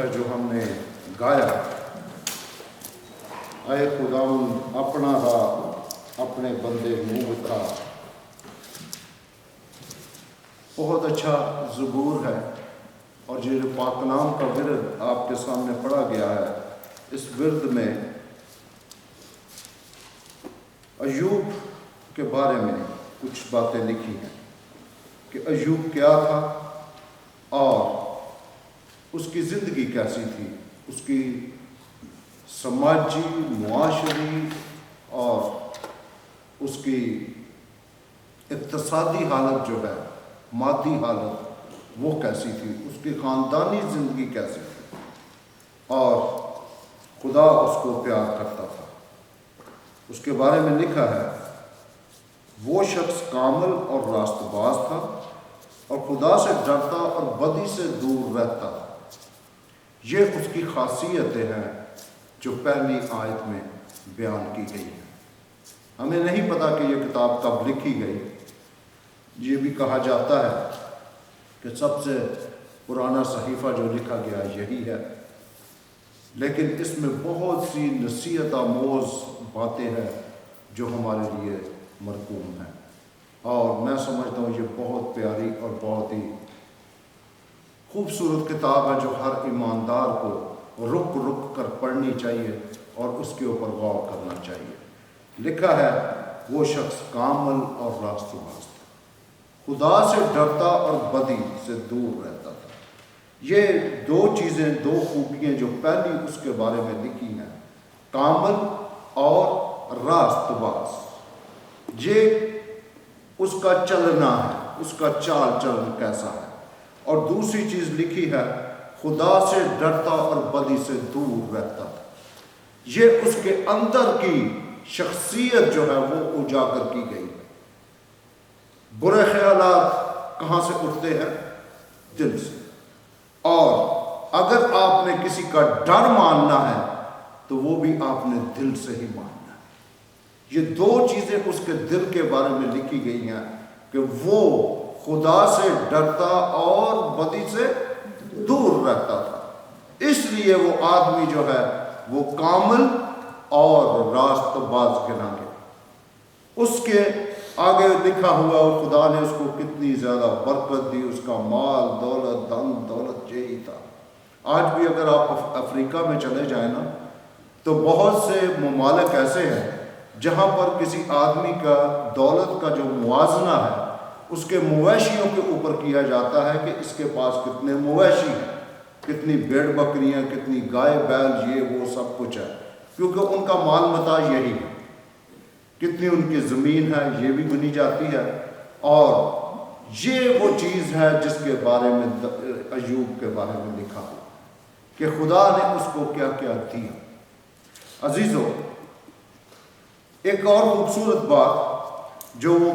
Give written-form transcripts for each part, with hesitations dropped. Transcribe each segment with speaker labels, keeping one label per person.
Speaker 1: ہے جو ہم نے گایا، اے خداوند اپنا راہ اپنے بندے منہ بتا، بہت اچھا زبور ہے، اور جو پاک کلام کا ورد آپ کے سامنے پڑھا گیا ہے، اس ورد میں ایوب کے بارے میں کچھ باتیں لکھی ہیں کہ ایوب کیا تھا اور اس کی زندگی کیسی تھی، اس کی سماجی، معاشری اور اس کی اقتصادی حالت جو ہے، مادی حالت وہ کیسی تھی، اس کی خاندانی زندگی کیسی تھی، اور خدا اس کو پیار کرتا تھا۔ اس کے بارے میں لکھا ہے، وہ شخص کامل اور راست باز تھا اور خدا سے ڈرتا اور بدی سے دور رہتا تھا۔ یہ اس کی خاصیتیں ہیں جو پہلی آیت میں بیان کی گئی ہیں۔ ہمیں نہیں پتا کہ یہ کتاب کب لکھی گئی۔ یہ بھی کہا جاتا ہے کہ سب سے پرانا صحیفہ جو لکھا گیا یہی ہے، لیکن اس میں بہت سی نصیحت آموز باتیں ہیں جو ہمارے لیے مرقوم ہیں، اور میں سمجھتا ہوں یہ بہت پیاری اور بہت ہی خوبصورت کتاب ہے جو ہر ایماندار کو رک رک کر پڑھنی چاہیے اور اس کے اوپر غور کرنا چاہیے۔ لکھا ہے، وہ شخص کامل اور راست باز تھا، خدا سے ڈرتا اور بدی سے دور رہتا تھا۔ یہ دو چیزیں، دو خوبیاں جو پہلی اس کے بارے میں لکھی ہیں، کامل اور راست باز، یہ اس کا چلنا ہے، اس کا چال چلن کیسا ہے۔ اور دوسری چیز لکھی ہے، خدا سے ڈرتا اور بدی سے دور رہتا تھا۔ یہ اس کے اندر کی شخصیت جو ہے وہ اجاگر کی گئی ہے۔ برے خیالات کہاں سے اٹھتے ہیں؟ دل سے، اور اگر آپ نے کسی کا ڈر ماننا ہے تو وہ بھی آپ نے دل سے ہی ماننا ہے۔ یہ دو چیزیں اس کے دل کے بارے میں لکھی گئی ہیں کہ وہ خدا سے ڈرتا اور بدی سے دور رہتا تھا، اس لیے وہ آدمی جو ہے وہ کامل اور راست باز گنا گیا۔ اس کے آگے لکھا ہوا، اور خدا نے اس کو کتنی زیادہ برکت دی، اس کا مال دولت، دھن دولت یہی تھا۔ آج بھی اگر آپ افریقہ میں چلے جائیں نا، تو بہت سے ممالک ایسے ہیں جہاں پر کسی آدمی کا دولت کا جو موازنہ ہے اس کے مویشیوں کے اوپر کیا جاتا ہے کہ اس کے پاس کتنے مویشی ہیں، کتنی بھیڑ بکریاں، کتنی گائے بیل، یہ وہ سب کچھ ہے، کیونکہ ان کا مال متاع یہی ہے۔ کتنی ان کی زمین ہے یہ بھی گنی جاتی ہے، اور یہ وہ چیز ہے جس کے بارے میں ایوب کے بارے میں لکھا ہوا کہ خدا نے اس کو کیا کیا دیا۔ عزیزو، ایک اور خوبصورت بات جو وہ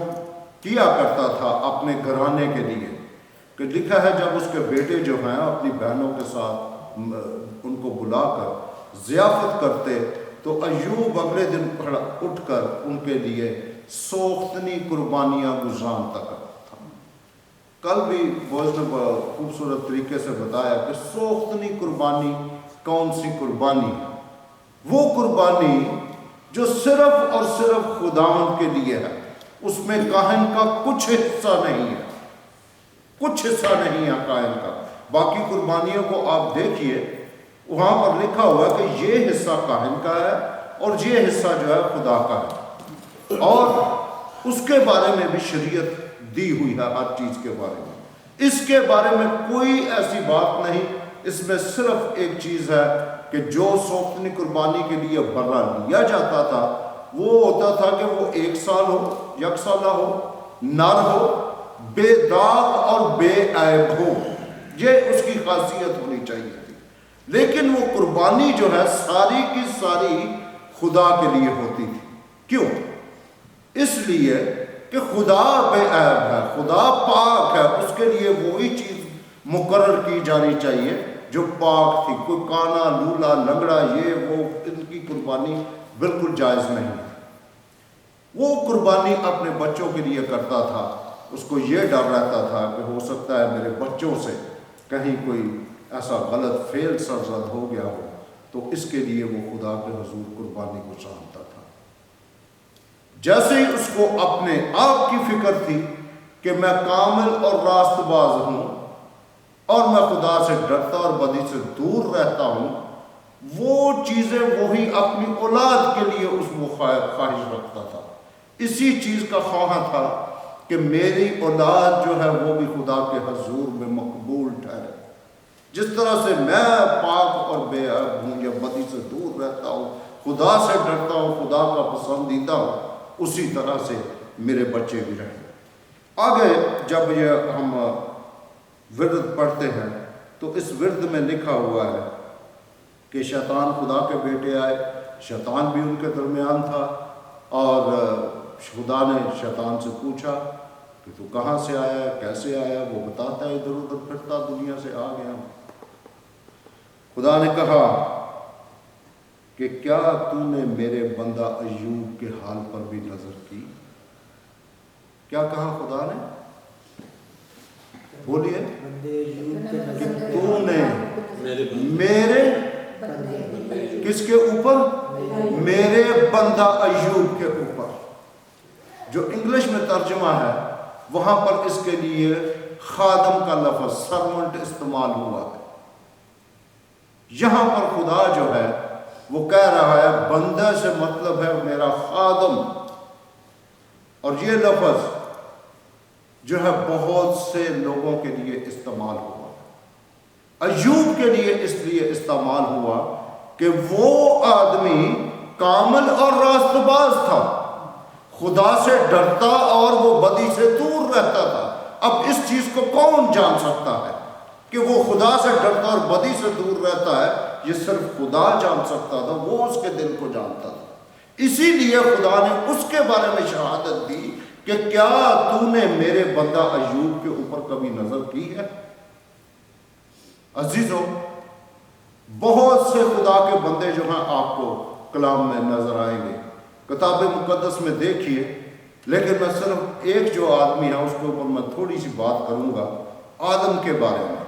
Speaker 1: کیا کرتا تھا اپنے گھرانے کے لیے، کہ لکھا ہے جب اس کے بیٹے جو ہیں اپنی بہنوں کے ساتھ ان کو بلا کر ضیافت کرتے تو ایوب اگلے دن اٹھ کر ان کے لیے سوختنی قربانیاں گزرانتا کرتا تھا۔ کل بھی بوز نے خوبصورت طریقے سے بتایا کہ سوختنی قربانی کون سی قربانی ہے؟ وہ قربانی جو صرف اور صرف خداوند کے لیے ہے، اس میں کاہن کا کچھ حصہ نہیں ہے، کچھ حصہ نہیں ہے کاہن کا۔ باقی قربانیوں کو آپ دیکھیے، وہاں پر لکھا ہوا ہے کہ یہ حصہ کاہن کا ہے اور یہ حصہ جو ہے خدا کا ہے، اور اس کے بارے میں بھی شریعت دی ہوئی ہے ہر چیز کے بارے میں۔ اس کے بارے میں کوئی ایسی بات نہیں، اس میں صرف ایک چیز ہے کہ جو سوختنی قربانی کے لیے برا لیا جاتا تھا وہ ہوتا تھا کہ وہ 1 سال ہو، 1 سالہ ہو، نر ہو، بے داغ اور بے عیب ہو، یہ اس کی خاصیت ہونی چاہیے تھی۔ لیکن وہ قربانی جو ہے ساری کی ساری خدا کے لیے ہوتی تھی۔ کیوں؟ اس لیے کہ خدا بے عیب ہے، خدا پاک ہے، اس کے لیے وہی چیز مقرر کی جانی چاہیے جو پاک تھی۔ کوئی کانا، لولا، لنگڑا، یہ وہ، ان کی قربانی بالکل جائز نہیں ہے۔ وہ قربانی اپنے بچوں کے لیے کرتا تھا، اس کو یہ ڈر رہتا تھا کہ ہو سکتا ہے میرے بچوں سے کہیں کوئی ایسا غلط فعل سرزد ہو گیا ہو تو اس کے لیے وہ خدا کے حضور قربانی کو چاہتا تھا۔ جیسے ہی اس کو اپنے آپ کی فکر تھی کہ میں کامل اور راست باز ہوں اور میں خدا سے ڈرتا اور بدی سے دور رہتا ہوں، وہ چیزیں وہی اپنی اولاد کے لیے اس وہ خواہش رکھتا تھا، اسی چیز کا خواہاں تھا کہ میری اولاد جو ہے وہ بھی خدا کے حضور میں مقبول ٹھہرے۔ جس طرح سے میں پاک اور بے عیب ہوں یا بدی سے دور رہتا ہوں، خدا سے ڈرتا ہوں، خدا کا پسندیدہ ہوں، اسی طرح سے میرے بچے بھی رہیں۔ آگے جب یہ ہم ورد پڑھتے ہیں تو اس ورد میں لکھا ہوا ہے کہ شیطان خدا کے بیٹے آئے، شیطان بھی ان کے درمیان تھا، اور خدا نے شیطان سے پوچھا کہ تو کہاں سے آیا ہے، کیسے آیا؟ وہ بتاتا ہے ادھر ادھر پھرتا دنیا سے آ گیا۔ خدا نے کہا کہ کیا تو نے میرے بندہ ایوب کے حال پر بھی نظر کی؟ کیا کہا خدا نے؟ بولیے کہ تو نے میرے کس کے اوپر؟ میرے بندہ ایوب کے اوپر۔ جو انگلش میں ترجمہ ہے وہاں پر اس کے لیے خادم کا لفظ سرونٹ استعمال ہوا ہے۔ یہاں پر خدا جو ہے وہ کہہ رہا ہے بندہ سے مطلب ہے میرا خادم، اور یہ لفظ جو ہے بہت سے لوگوں کے لیے استعمال ہوا۔ ایوب کے لیے اس لیے استعمال ہوا کہ وہ آدمی کامل اور راست باز تھا، خدا سے ڈرتا اور وہ بدی سے دور رہتا تھا۔ اب اس چیز کو کون جان سکتا ہے کہ وہ خدا سے ڈرتا اور بدی سے دور رہتا ہے؟ یہ صرف خدا جان سکتا تھا، وہ اس کے دل کو جانتا تھا۔ اسی لیے خدا نے اس کے بارے میں شہادت دی کہ کیا تو نے میرے بندہ ایوب کے اوپر کبھی نظر کی ہے؟ عزیزو، بہت سے خدا کے بندے جو ہیں آپ کو کلام میں نظر آئیں گے، کتاب مقدس میں دیکھیے، لیکن میں صرف ایک جو آدمی ہے اس کے اوپر میں تھوڑی سی بات کروں گا، آدم کے بارے میں۔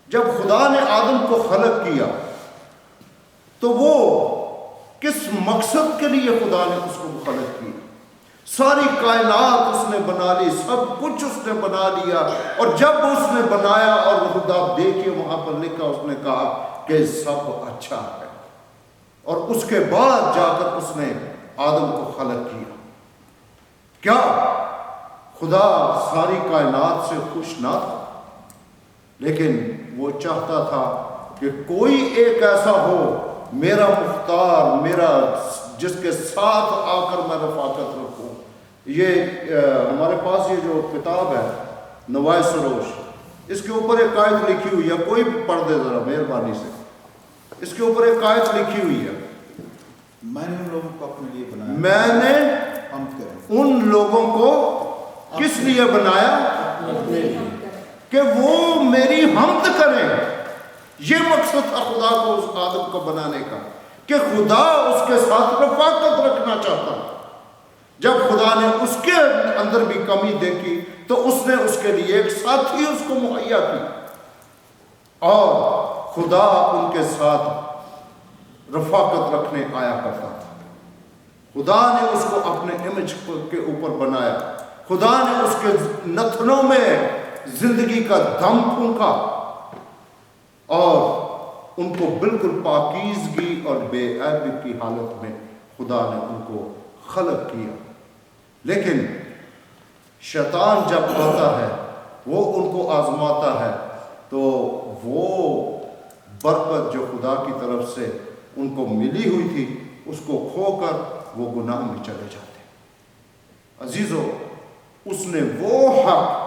Speaker 1: جب خدا نے آدم کو خلق کیا تو وہ کس مقصد کے لیے خدا نے اس کو خلق کیا؟ ساری کائنات اس نے بنا لی، سب کچھ اس نے بنا لیا، اور جب اس نے بنایا اور خدا دیکھیے وہاں پر لکھا، اس نے کہا کہ سب اچھا ہے، اور اس کے بعد جا کر اس نے آدم کو خلق کیا۔ کیا خدا ساری کائنات سے خوش نہ تھا؟ لیکن وہ چاہتا تھا کہ کوئی ایک ایسا ہو میرا مختار، میرا جس کے ساتھ آ کر میں رفاقت رکھوں۔ یہ ہمارے پاس یہ جو کتاب ہے نوائے سروش، اس کے اوپر ایک آیت لکھی ہوئی ہے، کوئی پڑھ دے ذرا مہربانی سے۔ اس کے اوپر ایک آیت لکھی ہوئی ہے،
Speaker 2: میں نے ان لوگوں کو اپنے لیے بنایا،
Speaker 1: میں نے ان لوگوں کو کس لیے بنایا؟ کہ وہ میری حمد کریں۔ یہ مقصد تھا خدا کو اس آدم کو بنانے کا، کہ خدا اس کے ساتھ رفاقت رکھنا چاہتا۔ جب خدا نے اس کے اندر بھی کمی دیکھی تو اس نے اس کے لیے ایک ساتھی اس کو مہیا کی، اور خدا ان کے ساتھ رفاقت رکھنے آیا کرتا تھا۔ خدا نے اس کو اپنے امیج کے اوپر بنایا، خدا نے اس کے نتنوں میں زندگی کا دم پھونکا، اور ان کو بالکل پاکیزگی اور بے عیبی کی حالت میں خدا نے ان کو خلق کیا۔ لیکن شیطان جب آتا ہے وہ ان کو آزماتا ہے، تو وہ برکت جو خدا کی طرف سے ان کو ملی ہوئی تھی اس کو کھو کر وہ گناہ میں چلے جاتے۔ عزیزو، اس نے وہ حق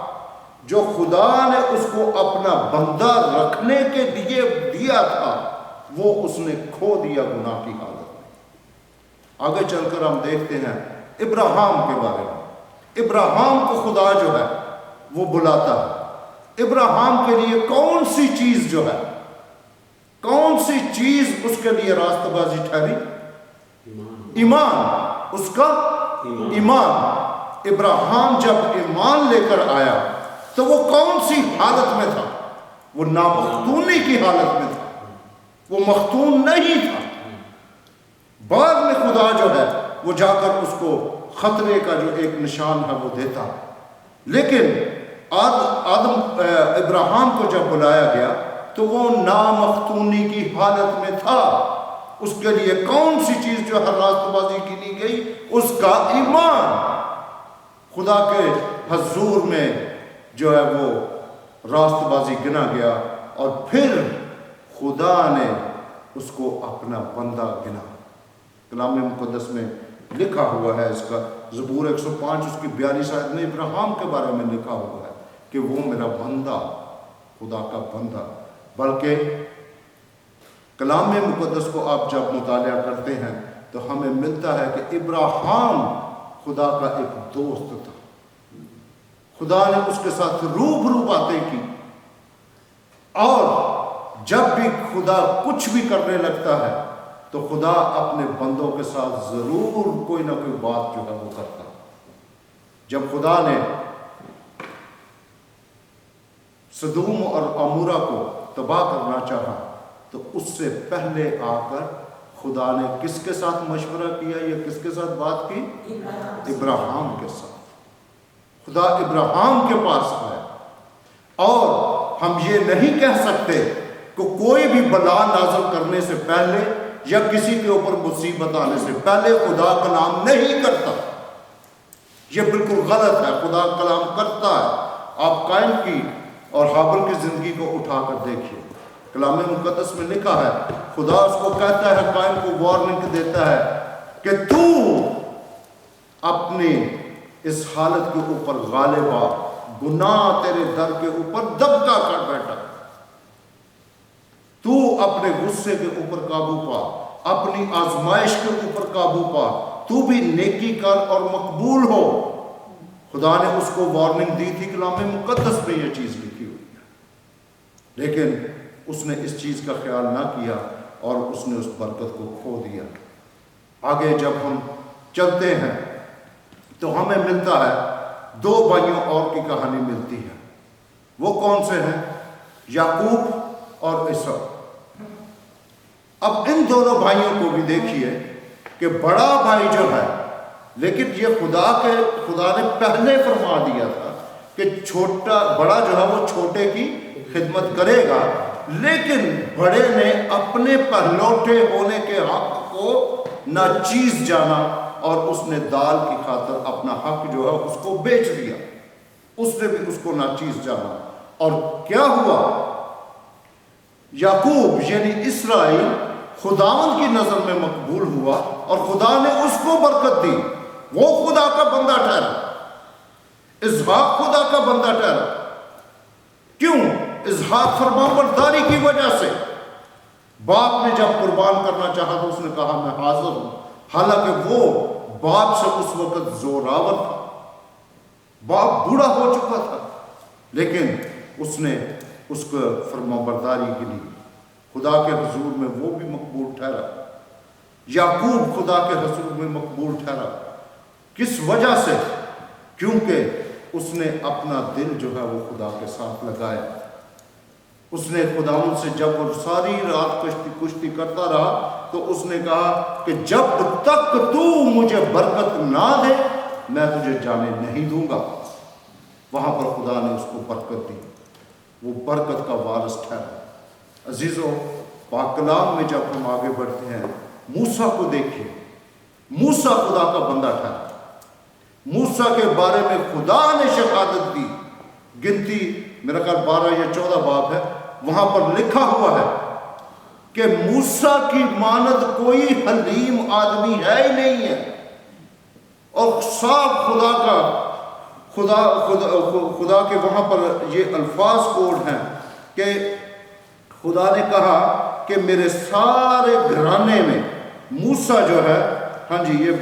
Speaker 1: جو خدا نے اس کو اپنا بندہ رکھنے کے لیے دیا تھا وہ اس نے کھو دیا گناہ کی حالت میں۔ آگے چل کر ہم دیکھتے ہیں ابراہیم کے بارے میں۔ ابراہیم کو خدا جو ہے وہ بلاتا ہے۔ ابراہیم کے لیے کون سی چیز جو ہے، کون سی چیز اس کے لیے راستہ بازی ٹھہری؟ ایمان، اس کا ایمان۔ ابراہیم جب ایمان لے کر آیا تو وہ کون سی حالت میں تھا؟ وہ نامختونی کی حالت میں تھا، وہ مختون نہیں تھا۔ بعد میں خدا جو ہے وہ جا کر اس کو خطرے کا جو ایک نشان ہے وہ دیتا، لیکن ابراہیم کو جب بلایا گیا تو وہ نامختونی کی حالت میں تھا۔ اس کے لیے کون سی چیز جو ہے راست بازی کی نہیں گئی؟ اس کا ایمان خدا کے حضور میں جو ہے وہ راست بازی گنا گیا، اور پھر خدا نے اس کو اپنا بندہ گنا۔ کلام مقدس میں لکھا ہوا ہے، اس کا زبور 105 اس کی 42 آیت میں ابراہیم کے بارے میں لکھا ہوا ہے کہ وہ میرا بندہ، خدا کا بندہ۔ بلکہ کلام مقدس کو آپ جب مطالعہ کرتے ہیں تو ہمیں ملتا ہے کہ ابراہیم خدا کا ایک دوست تھا، خدا نے اس کے ساتھ روبرو باتیں کی، اور جب بھی خدا کچھ بھی کرنے لگتا ہے تو خدا اپنے بندوں کے ساتھ ضرور کوئی نہ کوئی بات جو ہے وہ کرتا۔ جب خدا نے سدوم اور عمورہ کو تباہ کرنا چاہا تو اس سے پہلے آ کر خدا نے کس کے ساتھ مشورہ کیا یا کس کے ساتھ بات کی؟ ابراہیم کے ساتھ۔ خدا ابراہیم کے پاس آیا، اور ہم یہ نہیں کہہ سکتے کہ کوئی بھی بلا نازل کرنے سے پہلے یا کسی کے اوپر مصیبت آنے سے پہلے خدا کلام نہیں کرتا۔ یہ بالکل غلط ہے، خدا کلام کرتا ہے۔ آپ قائم کی اور حابل کی زندگی کو اٹھا کر دیکھیے، کلام مقدس میں لکھا ہے خدا اس کو کہتا ہے، قائم کو وارننگ دیتا ہے کہ تو اپنی اس حالت کے اوپر غالب آ، گناہ تیرے در کے اوپر دبکا کر بیٹھا، تو اپنے غصے کے اوپر قابو پا، اپنی آزمائش کے اوپر قابو پا، تو بھی نیکی کر اور مقبول ہو۔ خدا نے اس کو وارننگ دی تھی، کلام مقدس میں یہ چیز لکھی ہوئی ہے، لیکن اس نے اس چیز کا خیال نہ کیا اور اس نے اس برکت کو کھو دیا۔ آگے جب ہم چلتے ہیں تو ہمیں ملتا ہے دو بھائیوں اور کی کہانی ملتی ہے۔ وہ کون سے ہیں؟ یعقوب اور عیسیٰ۔ اب ان دونوں بھائیوں کو بھی دیکھیے کہ بڑا بھائی جو ہے، لیکن یہ خدا نے پہلے فرما دیا تھا کہ بڑا جو ہے وہ چھوٹے کی خدمت کرے گا، لیکن بڑے نے اپنے پہلوٹے ہونے کے حق کو ناچیز جانا اور اس نے دال کی خاطر اپنا حق جو ہے اس کو بیچ دیا۔ اس نے بھی اس کو ناچیز جانا، اور کیا ہوا؟ یعقوب یعنی اسرائیل خداوند کی نظر میں مقبول ہوا اور خدا نے اس کو برکت دی، وہ خدا کا بندہ ٹھہرا، اسحاق خدا کا بندہ ٹھہرا۔ کیوں؟ اسحاق فرمانبرداری کی وجہ سے۔ باپ نے جب قربان کرنا چاہا تو اس نے کہا میں حاضر ہوں، حالانکہ وہ باپ سے اس وقت زوراور تھا، باپ بوڑھا ہو چکا تھا، لیکن اس نے اس کو فرمانبرداری کی لی۔ خدا کے حضور میں وہ بھی مقبول ٹھہرا، یعقوب خدا کے حضور میں مقبول ٹھہرا۔ کس وجہ سے؟ کیونکہ اس نے اپنا دل جو ہے وہ خدا کے ساتھ لگایا۔ اس نے خداوند سے جب وہ ساری رات کشتی کرتا رہا تو اس نے کہا کہ جب تک تو مجھے برکت نہ دے میں تجھے جانے نہیں دوں گا۔ وہاں پر خدا نے اس کو برکت دی، وہ برکت کا وارث ٹھہرا۔ عزیزو، پاک کلام میں جب ہم آگے بڑھتے ہیں، موسیٰ کو دیکھیے، موسیٰ خدا کا بندہ ٹھہرا۔ موسیٰ کے بارے میں خدا نے شہادت دی، گنتی میرا خیال 12 یا 14 باب ہے، وہاں پر لکھا ہوا ہے کہ موسیٰ کی مانند کوئی حلیم آدمی ہے ہی نہیں ہے، اور صاف خدا کے وہاں پر یہ الفاظ کوڈ ہیں کہ خدا نے کہا کہ میرے سارے گھرانے میں موسیٰ جو ہے، ہاں جی یہ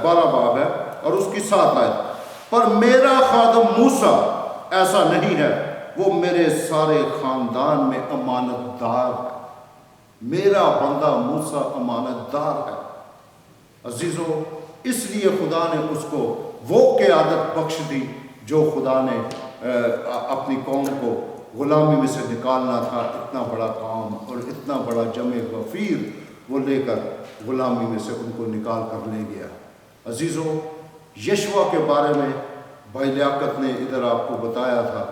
Speaker 1: 12 باب ہے اور اس کی 7 آیت، پر میرا خادم موسیٰ ایسا نہیں ہے، وہ میرے سارے خاندان میں امانت دار ہے۔ میرا بندہ موسیٰ امانت دار ہے۔ عزیزو، اس لیے خدا نے اس کو وہ قیادت بخش دی جو خدا نے اپنی قوم کو غلامی میں سے نکالنا تھا، اتنا بڑا کام اور اتنا بڑا جمع غفیر وہ لے کر غلامی میں سے ان کو نکال کر لے گیا۔ عزیزوں، یشوع کے بارے میں بھائی لیاقت نے ادھر آپ کو بتایا تھا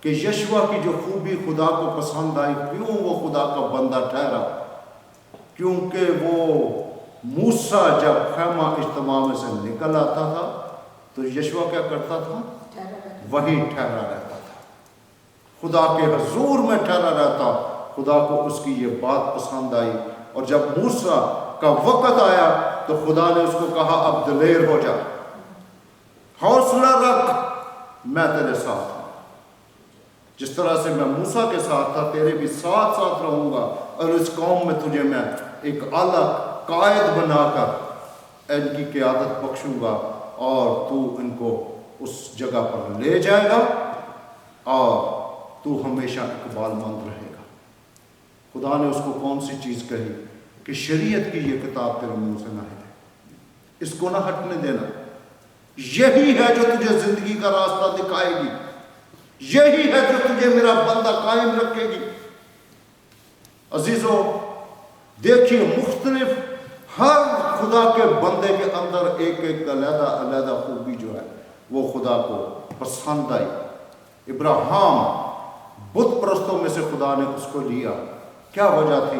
Speaker 1: کہ یشوع کی جو خوبی خدا کو پسند آئی، کیوں وہ خدا کا بندہ ٹھہرا، کیونکہ وہ موسیٰ جب خیمہ اجتماع میں سے نکل آتا تھا تو یشوع کیا کرتا تھا؟ وہی ٹھہرا رہتا تھا، خدا کے حضور میں ٹھہرا رہتا۔ خدا کو اس کی یہ بات پسند آئی، اور جب موسیٰ کا وقت آیا تو خدا نے اس کو کہا اب دلیر ہو جا، حوصلہ رکھ، میں تیرے ساتھ ہوں، جس طرح سے میں موسیٰ کے ساتھ تھا تیرے بھی ساتھ ساتھ رہوں گا، اور اس قوم میں تجھے میں ایک اعلیٰ قائد بنا کر ان کی قیادت بخشوں گا، اور تو ان کو اس جگہ پر لے جائے گا اور تو ہمیشہ اقبال مند رہے گا۔ خدا نے اس کو کون سی چیز کہی کہ شریعت کی یہ کتاب تیرے منہ سے نہ ہٹے، اس کو نہ ہٹنے دینا، یہی ہے جو تجھے زندگی کا راستہ دکھائے گی، یہی ہے جو تجھے میرا بندہ قائم رکھے گی۔ عزیزوں دیکھیے، مختلف ہر خدا کے بندے کے اندر ایک ایک علیحدہ علیحدہ خوبی جو ہے وہ خدا کو پسند آئی۔ ابراہیم بت پرستوں میں سے خدا نے اس کو لیا، کیا وجہ تھی؟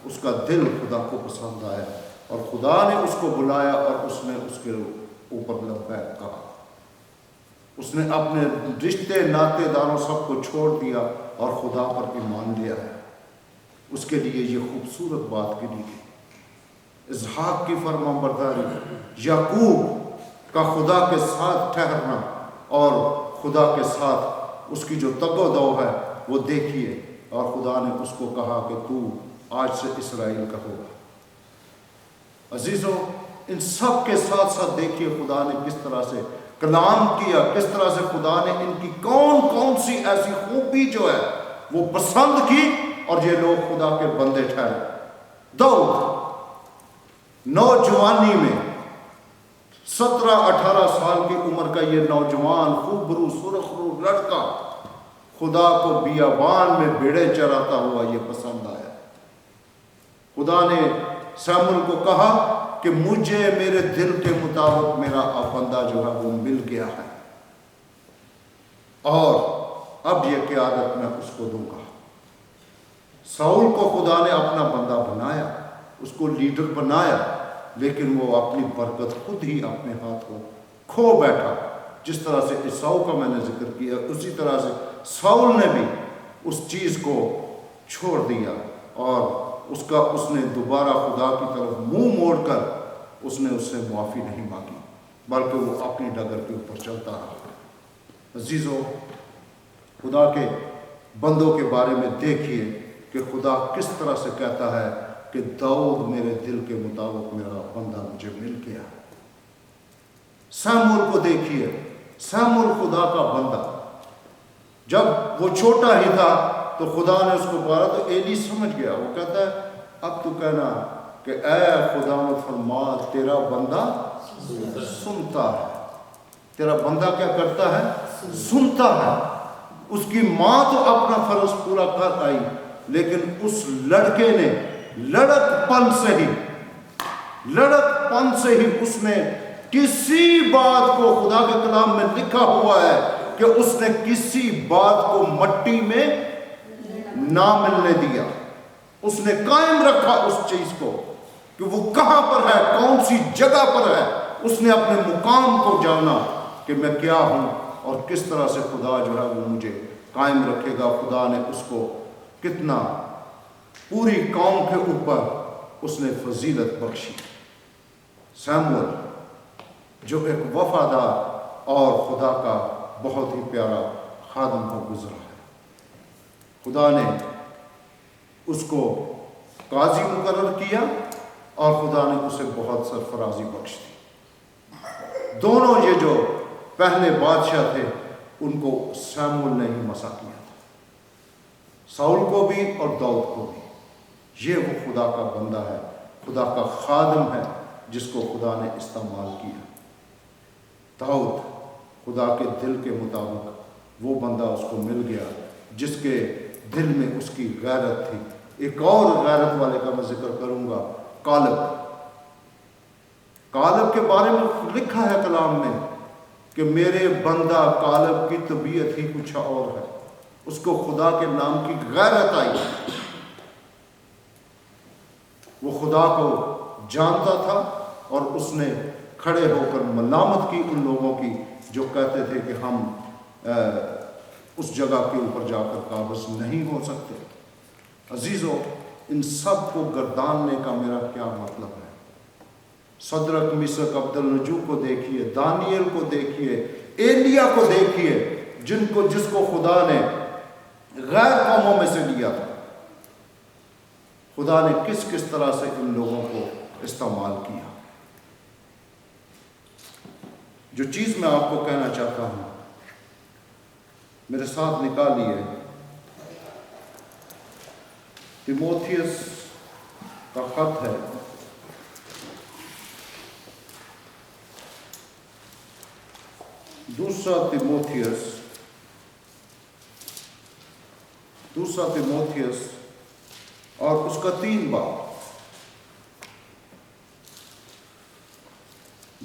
Speaker 1: اس کا دل خدا کو پسند آیا، اور خدا نے اس کو بلایا اور اس نے اس کے اوپر لبیک کہا۔ اس نے اپنے رشتے ناتے داروں سب کو چھوڑ دیا اور خدا پر ایمان لیا ہے۔ اس کے لیے یہ خوبصورت بات کی گئی، اسحاق کی فرمان برداری، یعقوب کا خدا کے ساتھ ٹھہرنا، اور خدا کے ساتھ اس کی جو تگ و دو ہے وہ دیکھیے، اور خدا نے اس کو کہا کہ تو آج سے اسرائیل کا ہوگا۔ عزیزوں، ان سب کے ساتھ ساتھ دیکھیے خدا نے کس طرح سے کلام کیا، کس طرح سے خدا نے ان کی کون کون سی ایسی خوبی جو ہے وہ پسند کی، اور یہ لوگ خدا کے بندے ٹھہرے۔ داؤد نوجوانی میں 17-18 سال کی عمر کا یہ نوجوان خوبرو سرخ رو لڑکا خدا کو بیابان میں بھیڑیں چراتا ہوا یہ پسند آیا۔ خدا نے ساموئیل کو کہا کہ مجھے میرے دل کے مطابق میرا بندہ جو ہے وہ مل گیا ہے، اور اب یہ قیادت میں اس کو دوں گا۔ ساؤل کو خدا نے اپنا بندہ بنایا، اس کو لیڈر بنایا، لیکن وہ اپنی برکت خود ہی اپنے ہاتھوں کھو بیٹھا۔ جس طرح سے عیساؤ کا میں نے ذکر کیا، اسی طرح سے ساؤل نے بھی اس چیز کو چھوڑ دیا، اور اس نے دوبارہ خدا کی طرف منہ موڑ کر اس نے اس سے معافی نہیں مانگی، بلکہ وہ اپنی ڈگر کے اوپر چلتا رہا۔ عزیزوں، خدا کے بندوں کے بارے میں دیکھیے کہ خدا کس طرح سے کہتا ہے کہ داؤد میرے دل کے مطابق میرا بندہ مجھے مل گیا۔ ساموئیل کو دیکھیے، ساموئیل خدا کا بندہ، جب وہ چھوٹا ہی تھا تو خدا نے اس کو بولا تو ایلی سمجھ گیا، وہ کہتا ہے اب تو کہنا کہ اے خدا فرما تیرا بندہ سنتا ہے۔ تیرا بندہ کیا کرتا ہے؟ سنتا ہے۔ اس کی ماں تو اپنا فرض پورا کر آئی، لیکن اس لڑکے نے لڑک پن سے ہی اس نے کسی بات کو، خدا کے کلام میں لکھا ہوا ہے کہ اس نے کسی بات کو مٹی میں نہ ملنے دیا، اس نے قائم رکھا اس چیز کو کہ وہ کہاں پر ہے، کون سی جگہ پر ہے۔ اس نے اپنے مقام کو جانا کہ میں کیا ہوں اور کس طرح سے خدا جو ہے وہ مجھے قائم رکھے گا۔ خدا نے اس کو کتنا پوری قوم کے اوپر اس نے فضیلت بخشی۔ ساموئیل جو ایک وفادار اور خدا کا بہت ہی پیارا خادم ہو گزرا ہے، خدا نے اس کو قاضی مقرر کیا اور خدا نے اسے بہت سرفرازی بخش دی۔ دونوں یہ جو پہلے بادشاہ تھے ان کو ساموئیل نے ہی مسا کیا تھا، ساؤل کو بھی اور داؤد کو بھی۔ یہ وہ خدا کا بندہ ہے، خدا کا خادم ہے جس کو خدا نے استعمال کیا۔ داؤد خدا کے دل کے مطابق وہ بندہ اس کو مل گیا، جس کے دل میں اس کی غیرت تھی۔ ایک اور غیرت والے کا میں ذکر کروں گا، کالب۔ کالب کے بارے میں لکھا ہے کلام میں کہ میرے بندہ کالب کی طبیعت ہی کچھ اور ہے، اس کو خدا کے نام کی غیرت آئی۔ وہ خدا کو جانتا تھا اور اس نے کھڑے ہو کر ملامت کی ان لوگوں کی جو کہتے تھے کہ ہم اس جگہ کے اوپر جا کر قابض نہیں ہو سکتے۔ عزیزو، ان سب کو گرداننے کا میرا کیا مطلب ہے؟ صدرک، میثاق، عبدالنجو کو دیکھیے، دانیل کو دیکھیے، ایلیا کو دیکھیے، جس کو خدا نے غیر قوموں میں سے لیا تھا۔ خدا نے کس طرح سے ان لوگوں کو استعمال کیا۔ جو چیز میں آپ کو کہنا چاہتا ہوں، میرے ساتھ نکالیے تیموتھیوس کا خط ہے، دوسرا تیموتھیوس اور اس کا 3 باب،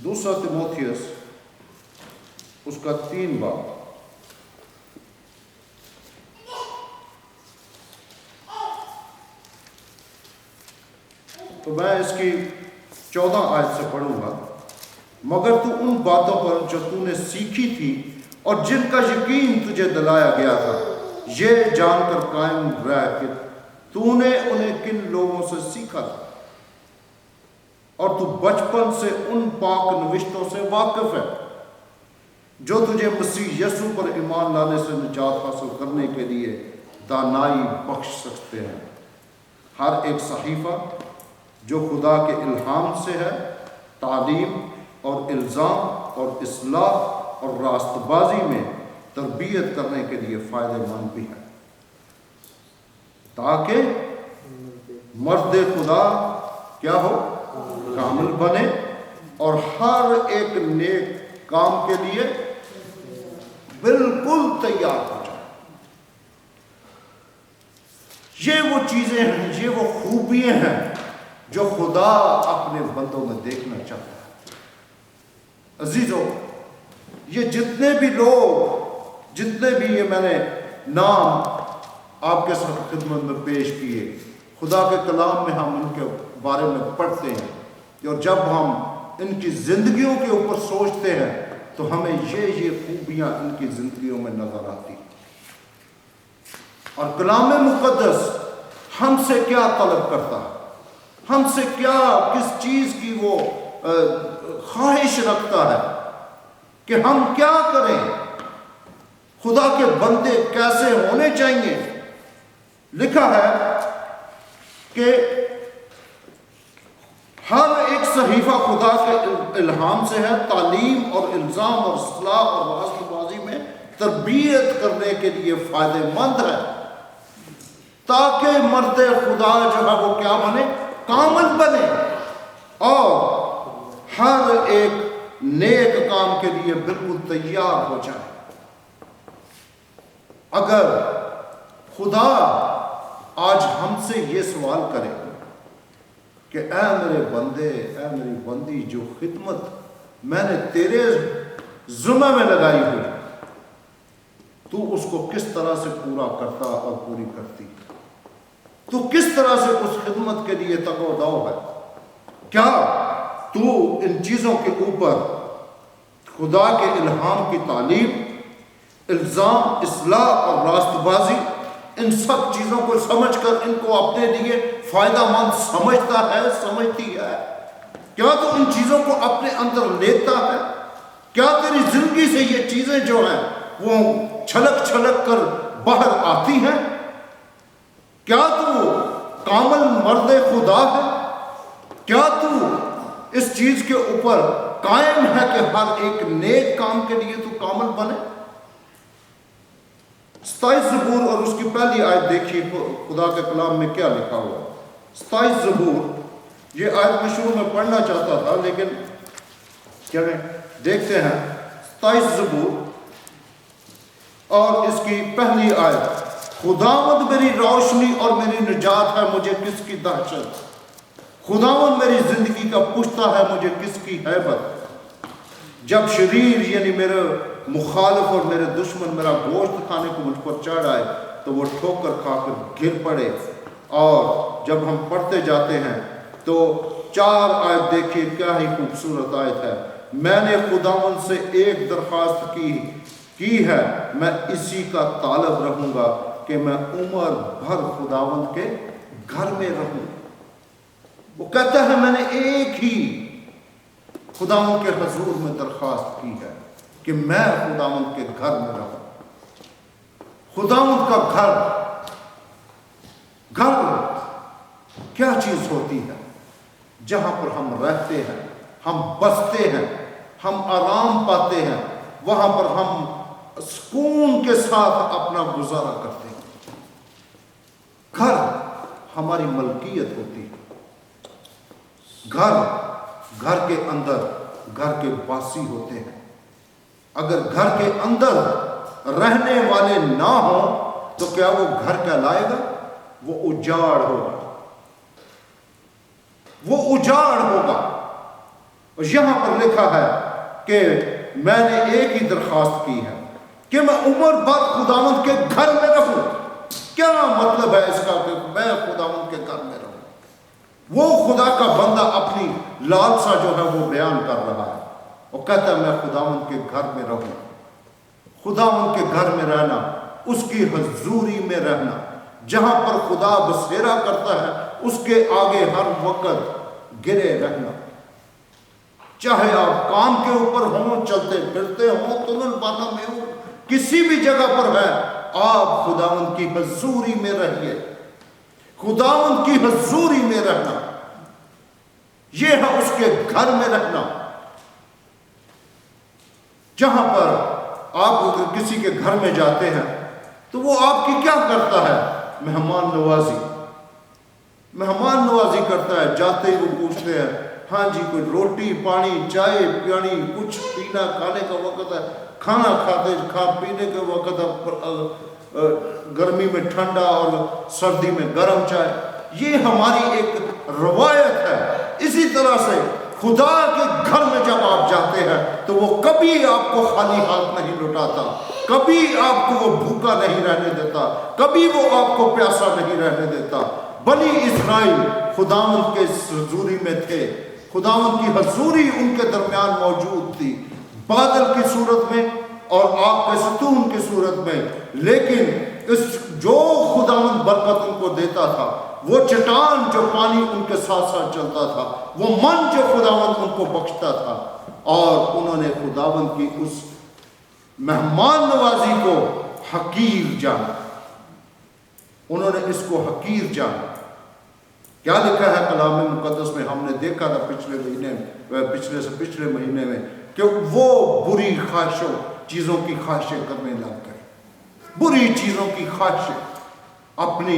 Speaker 1: دوسرا تیموتھیوس اس کا 3 باب۔ تو میں اس کی 14 آیت سے پڑھوں گا۔ مگر تو ان باتوں پر جو تو نے سیکھی تھی اور جن کا یقین تجھے دلایا گیا تھا، یہ جان کر قائم رہ کہ تو نے انہیں کن لوگوں سے سیکھا تھا، اور تو بچپن سے ان پاک نوشتوں سے واقف ہے جو تجھے مسیح یسوع پر ایمان لانے سے نجات حاصل کرنے کے لیے دانائی بخش سکتے ہیں۔ ہر ایک صحیفہ جو خدا کے الہام سے ہے، تعلیم اور الزام اور اصلاح اور راست بازی میں تربیت کرنے کے لیے فائدہ مند بھی ہے، تاکہ مرد خدا کیا ہو؟ کامل بنے اور ہر ایک نیک کام کے لیے بالکل تیار ہو جائے۔ یہ وہ چیزیں ہیں، یہ وہ خوبیاں ہیں جو خدا اپنے بندوں میں دیکھنا چاہتا ہے۔ عزیزو، یہ جتنے بھی لوگ، جتنے بھی یہ میں نے نام آپ کے ساتھ خدمت میں پیش کیے، خدا کے کلام میں ہم ان کے بارے میں پڑھتے ہیں، اور جب ہم ان کی زندگیوں کے اوپر سوچتے ہیں تو ہمیں یہ خوبیاں ان کی زندگیوں میں نظر آتی۔ اور کلام مقدس ہم سے کیا طلب کرتا ہے، ہم سے کس چیز کی وہ خواہش رکھتا ہے کہ ہم کیا کریں، خدا کے بندے کیسے ہونے چاہیے۔ لکھا ہے کہ ہر ایک صحیفہ خدا کے الہام سے ہے، تعلیم اور الزام اور اصلاح اور راست بازی میں تربیت کرنے کے لیے فائدہ مند ہے، تاکہ مرد خدا جو ہے وہ کیا بنے؟ کامل بنے، اور ہر ایک نیک کام کے لیے بالکل تیار ہو جائے۔ اگر خدا آج ہم سے یہ سوال کرے کہ اے میرے بندے، اے میری بندی، جو خدمت میں نے تیرے ذمہ میں لگائی ہوئی، تو اس کو کس طرح سے پورا کرتا اور پوری کرتی؟ تو کس طرح سے اس خدمت کے لیے تگ و دو ہے؟ کیا تو ان چیزوں کے اوپر خدا کے الہام کی تعلیم، الزام، اصلاح اور راست بازی، ان سب چیزوں کو سمجھ کر ان کو اپنے لیے فائدہ مند سمجھتا ہے، سمجھتی ہے؟ کیا تو ان چیزوں کو اپنے اندر لیتا ہے؟ کیا تیری زندگی سے یہ چیزیں جو ہیں وہ چھلک چھلک کر باہر آتی ہیں؟ کیا تو کامل مرد خدا ہے؟ کیا تو اس چیز کے اوپر قائم ہے کہ ہر ایک نیک کام کے لیے تو کامل بنے؟ 27 زبور اور اس کی پہلی آیت دیکھیے، خدا کے کلام میں کیا لکھا ہوا۔ 27 زبور، یہ آیت میں شروع میں پڑھنا چاہتا تھا لیکن دیکھتے ہیں 27 زبور اور اس کی پہلی آیت۔ خداوند میری روشنی اور میری نجات ہے، مجھے کس کی دہشت؟ خداوند میری زندگی کا پشتا ہے، مجھے کس کی ہیبت؟ جب شریر یعنی میرے مخالف اور میرے دشمن میرا گوشت کھانے کو مجھ پر چڑھ آئے تو وہ ٹھوکر کھا کر گر پڑے۔ اور جب ہم پڑھتے جاتے ہیں تو 4 آیت دیکھیے، کیا ہی خوبصورت آیت ہے۔ میں نے خداوند سے ایک درخواست کی ہے، میں اسی کا طالب رہوں گا کہ میں عمر بھر خداوند کے گھر میں رہوں۔ وہ کہتا ہے میں نے ایک ہی خداوند کے حضور میں درخواست کی ہے کہ میں خداوند کے گھر میں رہوں۔ خداوند کا گھر کیا چیز ہوتی ہے؟ جہاں پر ہم رہتے ہیں، ہم بستے ہیں، ہم آرام پاتے ہیں، وہاں پر ہم سکون کے ساتھ اپنا گزارا کرتے ہیں۔ گھر ہماری ملکیت ہوتی ہے۔ گھر کے اندر گھر کے باسی ہوتے ہیں۔ اگر گھر کے اندر رہنے والے نہ ہوں تو کیا وہ گھر کہلائے گا؟ وہ اجاڑ ہوگا، وہ اجاڑ ہوگا۔ اور یہاں پر لکھا ہے کہ میں نے ایک ہی درخواست کی ہے کہ میں عمر بھر خداوند کے گھر میں رہوں۔ کیا مطلب ہے اس کا کہ میں خداوند کے گھر میں رہوں؟ وہ خدا کا بندہ اپنی لالسا جو ہے وہ بیان کر رہا ہے، وہ کہتا ہے میں خداوند کے گھر میں رہوں۔ خداوند کے گھر میں رہنا، اس کی حضوری میں رہنا، جہاں پر خدا بسیرا کرتا ہے اس کے آگے ہر وقت گرے رہنا۔ چاہے آپ کام کے اوپر ہوں، چلتے پھرتے ہوں، تلن بانا میں ہوں، کسی بھی جگہ پر ہے، آپ خداوند کی حضوری میں رہیے۔ خداوند کی حضوری میں رہنا، یہ ہے اس کے گھر میں رہنا۔ جہاں پر آپ اگر کسی کے گھر میں جاتے ہیں تو وہ آپ کی کیا کرتا ہے؟ مہمان نوازی کرتا ہے۔ جاتے ہی وہ پوچھتے ہیں ہاں جی کوئی روٹی پانی چائے پانی کچھ پینا، کھانے کا وقت ہے، کھانا پینے کے وقت ہے، گرمی میں ٹھنڈا اور سردی میں گرم چائے۔ یہ ہماری ایک روایت ہے۔ اسی طرح سے خدا کے گھر میں جب آپ جاتے ہیں تو وہ کبھی آپ کو خالی ہاتھ نہیں لوٹاتا، کبھی آپ کو وہ بھوکا نہیں رہنے دیتا، کبھی وہ آپ کو پیاسا نہیں رہنے دیتا۔ بنی اسرائیل خداوند کے حضوری میں تھے، خداوند کی حضوری ان کے درمیان موجود تھی، بادل کی صورت میں اور آگ کے ستون کی صورت میں۔ لیکن جو خداوند برکت ان کو دیتا تھا، وہ چٹان جو پانی ان کے ساتھ ساتھ چلتا تھا، وہ من جو خداوند ان کو بخشتا تھا، اور انہوں نے خداوند کی اس مہمان نوازی کو حقیر جانا، انہوں نے اس کو حقیر جانا۔ کیا لکھا ہے کلام مقدس میں؟ ہم نے دیکھا تھا پچھلے مہینے میں کہ وہ بری خواہشوں چیزوں کی خواہشیں کرنے لگ گئے، بری چیزوں کی خواہشیں، اپنی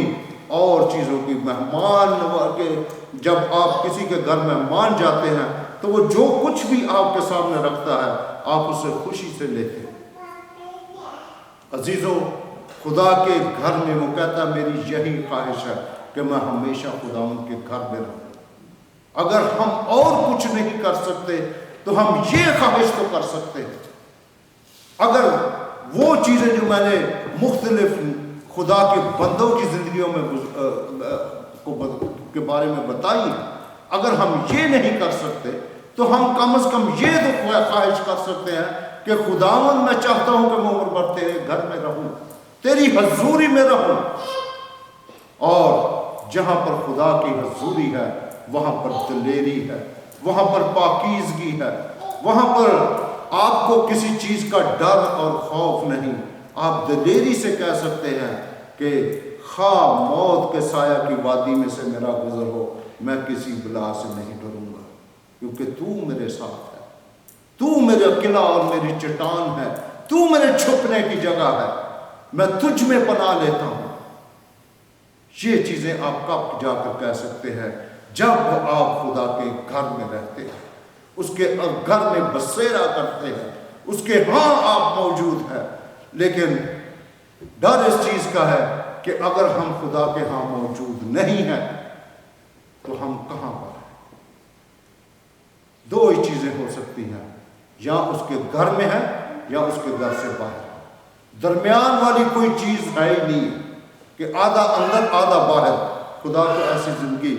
Speaker 1: اور چیزوں کی۔ مہمان کے جب آپ کسی کے گھر مہمان جاتے ہیں تو وہ جو کچھ بھی آپ کے سامنے رکھتا ہے آپ اسے خوشی سے لیتے ہیں۔ عزیزو، خدا کے گھر میں وہ کہتا ہے میری یہی خواہش ہے کہ میں ہمیشہ خداوند کے گھر میں رہوں۔ اگر ہم اور کچھ نہیں کر سکتے تو ہم یہ خواہش تو کر سکتے ہیں۔ اگر وہ چیزیں جو میں نے مختلف خدا کے بندوں کی زندگیوں میں کے بارے میں بتائی، اگر ہم یہ نہیں کر سکتے تو ہم کم از کم یہ تو خواہش کر سکتے ہیں کہ خداوند میں چاہتا ہوں کہ میں عمر بھر تیرے گھر میں رہوں، تیری حضوری میں رہوں۔ اور جہاں پر خدا کی حضوری ہے وہاں پر دلیری ہے، وہاں پر پاکیزگی ہے، وہاں پر آپ کو کسی چیز کا ڈر اور خوف نہیں۔ آپ دلیری سے کہہ سکتے ہیں کہ خواہ موت کے سایہ کی وادی میں سے میرا گزر ہو، میں کسی بلا سے نہیں ڈروں گا، کیونکہ تو میرے ساتھ ہے، تو میرا قلعہ اور میری چٹان ہے، تو میرے چھپنے کی جگہ ہے، میں تجھ میں پناہ لیتا ہوں۔ یہ چیزیں آپ کب جا کر کہہ سکتے ہیں؟ جب آپ خدا کے گھر میں رہتے ہیں، اس کے گھر میں بسیرا کرتے ہیں، اس کے ہاں آپ موجود ہیں۔ لیکن ڈر اس چیز کا ہے کہ اگر ہم خدا کے ہاں موجود نہیں ہیں تو ہم کہاں پر ہیں؟ دو ہی چیزیں ہو سکتی ہیں، یا اس کے گھر میں ہے یا اس کے گھر سے باہر۔ درمیان والی کوئی چیز ہے ہی نہیں کہ آدھا اندر آدھا باہر۔ خدا کو ایسی زندگی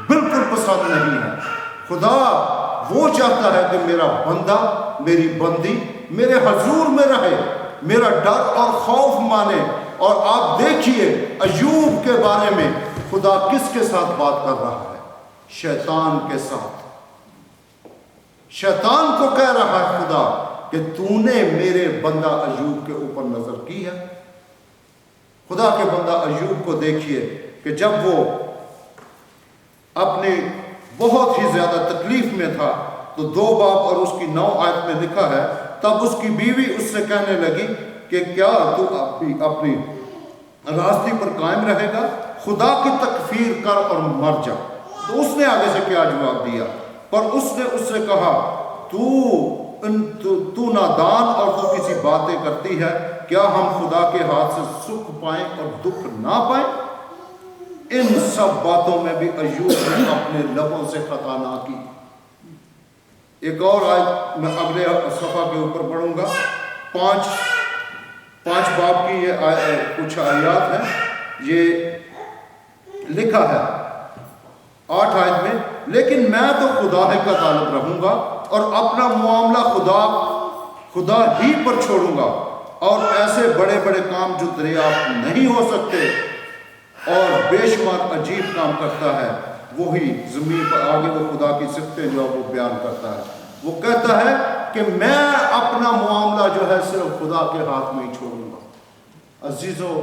Speaker 1: بالکل پسند نہیں ہے۔ خدا وہ چاہتا ہے کہ میرا بندہ، میری بندی میرے حضور میں رہے، میرا ڈر اور خوف مانے۔ اور آپ دیکھیے ایوب کے بارے میں خدا کس کے ساتھ بات کر رہا ہے؟ شیطان کے ساتھ۔ شیطان کو کہہ رہا ہے خدا کہ تو نے میرے بندہ ایوب کے اوپر نظر کی ہے۔ خدا کے بندہ ایوب کو دیکھیے کہ جب وہ اپنی بہت ہی زیادہ تکلیف میں تھا تو 2 باب اور اس کی 9 آیت میں لکھا ہے، تب اس کی بیوی اس سے کہنے لگی کہ کیا تو اپنی راستے پر قائم رہے گا؟ خدا کی تکفیر کر اور مر جا۔ تو اس نے آگے سے کیا جواب دیا؟ پر اس نے اس سے کہا تو نادان اور تو کسی باتیں کرتی ہے، کیا ہم خدا کے ہاتھ سے سکھ پائیں اور دکھ نہ پائیں؟ ان سب باتوں میں بھی ایوب نے اپنے لبوں سے خطا نہ کی۔ ایک اور آیت میں اگلے صفحہ کے اوپر پڑھوں گا، 5 باب کی یہ کچھ آیات ہیں، یہ لکھا ہے 8 آیت میں، لیکن میں تو خدا ہی کا طالب رہوں گا اور اپنا معاملہ خدا ہی پر چھوڑوں گا، اور ایسے بڑے بڑے کام جو دریافت نہیں ہو سکتے اور بے شمار عجیب کام کرتا ہے، وہی زمین پر آگے وہ خدا کی صفتیں جو وہ بیان کرتا ہے۔ وہ کہتا ہے کہ میں اپنا معاملہ جو ہے صرف خدا کے ہاتھ میں ہی چھوڑوں گا۔ عزیزو،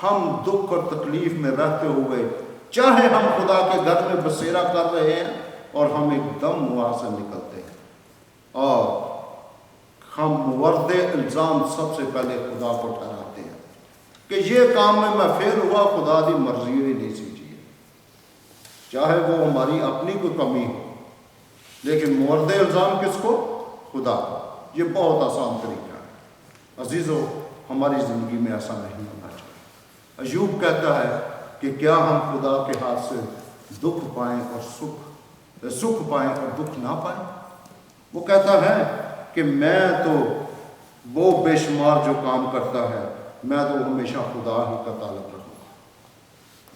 Speaker 1: ہم دکھ اور تکلیف میں رہتے ہوئے چاہے ہم خدا کے گھر میں بسیرا کر رہے ہیں اور ہم ایک دم وہاں سے نکلتے ہیں اور ہم مورد الزام سب سے پہلے خدا کو ٹھہراتے ہیں کہ یہ کام میں فیل ہوا، خدا دی مرضی ہی نہیں سیجیے، چاہے وہ ہماری اپنی کوئی کمی ہو، لیکن مورد الزام کس کو؟ خدا کو۔ یہ بہت آسان طریقہ ہے۔ عزیزو، ہماری زندگی میں ایسا نہیں ہونا چاہیے۔ ایوب کہتا ہے کہ کیا ہم خدا کے ہاتھ سے دکھ پائیں اور سکھ پائیں اور دکھ نہ پائیں؟ وہ کہتا ہے کہ میں تو وہ بے شمار جو کام کرتا ہے، میں تو ہمیشہ خدا ہی کا طالب رہوں گا۔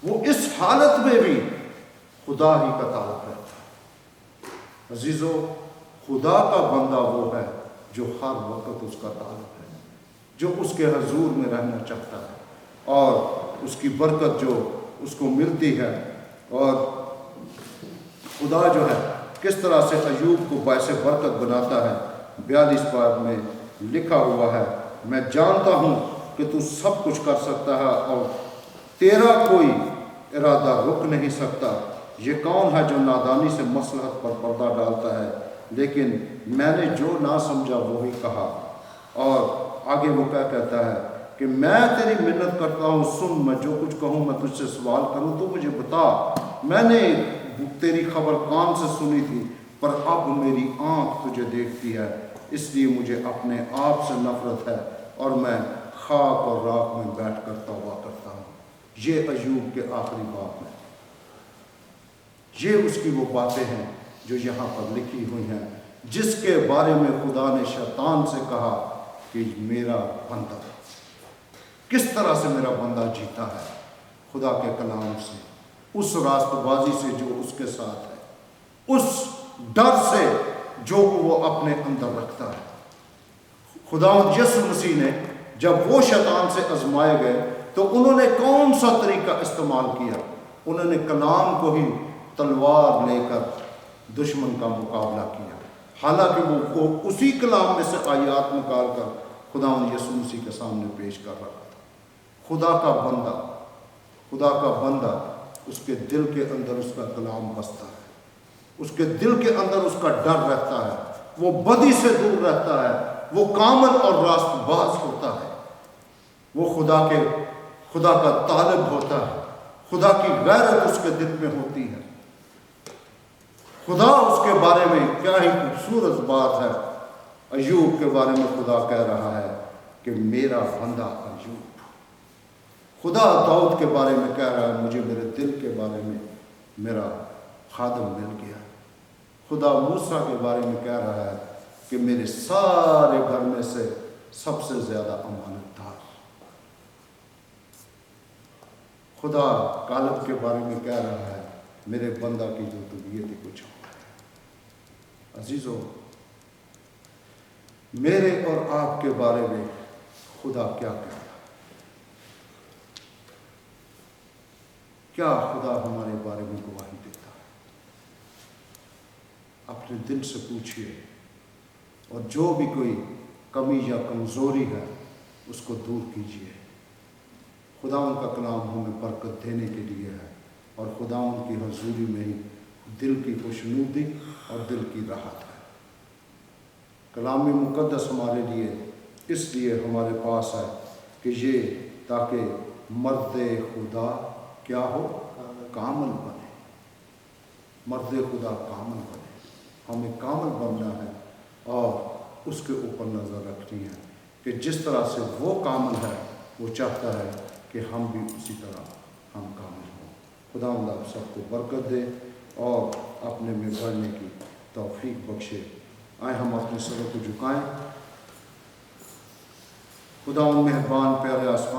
Speaker 1: وہ اس حالت میں بھی خدا ہی کا طالب رہتا ہے۔ عزیزو، خدا کا بندہ وہ ہے جو ہر وقت اس کا طالب ہے، جو اس کے حضور میں رہنا چاہتا ہے اور اس کی برکت جو اس کو ملتی ہے۔ اور خدا جو ہے کس طرح سے ایوب کو باعث برکت بناتا ہے، 42 باب میں لکھا ہوا ہے، میں جانتا ہوں کہ تو سب کچھ کر سکتا ہے اور تیرا کوئی ارادہ رک نہیں سکتا۔ یہ کون ہے جو نادانی سے مصلحت پر پردہ ڈالتا ہے؟ لیکن میں نے جو نہ سمجھا وہی کہا۔ اور آگے وہ کیا کہتا ہے کہ میں تیری منت کرتا ہوں، سن، میں جو کچھ کہوں میں تجھ سے سوال کروں تو مجھے بتا۔ میں نے تیری خبر کان سے سنی تھی، پر اب میری آنکھ تجھے دیکھتی ہے، اس لیے مجھے اپنے آپ سے نفرت ہے اور میں خاک اور راکھ میں بیٹھ کر توبہ کرتا ہوں۔ یہ ایوب کے آخری بات میں، یہ اس کی وہ باتیں ہیں جو یہاں پر لکھی ہوئی ہیں، جس کے بارے میں خدا نے شیطان سے کہا کہ میرا بندہ کس طرح سے میرا بندہ جیتا ہے، خدا کے کلام سے، اس راست بازی سے جو اس کے ساتھ ہے، اس ڈر سے جو وہ اپنے اندر رکھتا ہے۔ خدا یسوع مسیح نے جب وہ شیطان سے آزمائے گئے تو انہوں نے کون سا طریقہ استعمال کیا؟ انہوں نے کلام کو ہی تلوار لے کر دشمن کا مقابلہ کیا، حالانکہ وہ اسی کلام میں سے آیات نکال کر خدا یسوع مسیح کے سامنے پیش کر رہا تھا۔ خدا کا بندہ اس کے دل کے اندر اس کا کلام بستا ہے، اس کے دل کے اندر اس کا ڈر رہتا ہے، وہ بدی سے دور رہتا ہے، وہ کامل اور راست باز ہوتا ہے، وہ خدا کا طالب ہوتا ہے، خدا کی غیرت اس کے دل میں ہوتی ہے۔ خدا اس کے بارے میں کیا ہی خوبصورت بات ہے۔ ایوب کے بارے میں خدا کہہ رہا ہے کہ میرا بندہ ایوب، خدا داؤد کے بارے میں کہہ رہا ہے مجھے میرے دل کے بارے میں میرا خادم مل گیا۔ خدا موسیٰ کے بارے میں کہہ رہا ہے کہ میرے سارے گھر میں سے سب سے زیادہ امانت دار۔ خدا کالب کے بارے میں کہہ رہا ہے میرے بندہ کی جو طبیعت ہی کچھ اور ہے۔ عزیزو، میرے اور آپ کے بارے میں خدا کیا کہتا ہے؟ کیا خدا ہمارے بارے میں گواہی دیتا ہے؟ اپنے دل سے پوچھئے، اور جو بھی کوئی کمی یا کمزوری ہے اس کو دور کیجئے۔ خدا ان کا کلام ہمیں برکت دینے کے لیے ہے، اور خدا ان کی حضوری میں ہی دل کی خوشنودی اور دل کی راحت ہے۔ کلام مقدس ہمارے لیے اس لیے ہمارے پاس ہے کہ یہ تاکہ مرد خدا کیا ہو؟ کامل بنے۔ مرد خدا کامل بنے۔ ہمیں کامل بننا ہے اور اس کے اوپر نظر رکھنی ہے کہ جس طرح سے وہ کامل ہے وہ چاہتا ہے کہ ہم بھی اسی طرح ہم کامل ہوں۔ خدا آپ سب کو برکت دے اور اپنے میں بڑھنے کی توفیق بخشے۔ آئے ہم اپنے سروں کو جھکائیں۔ خدا مہربان پیارے آسمان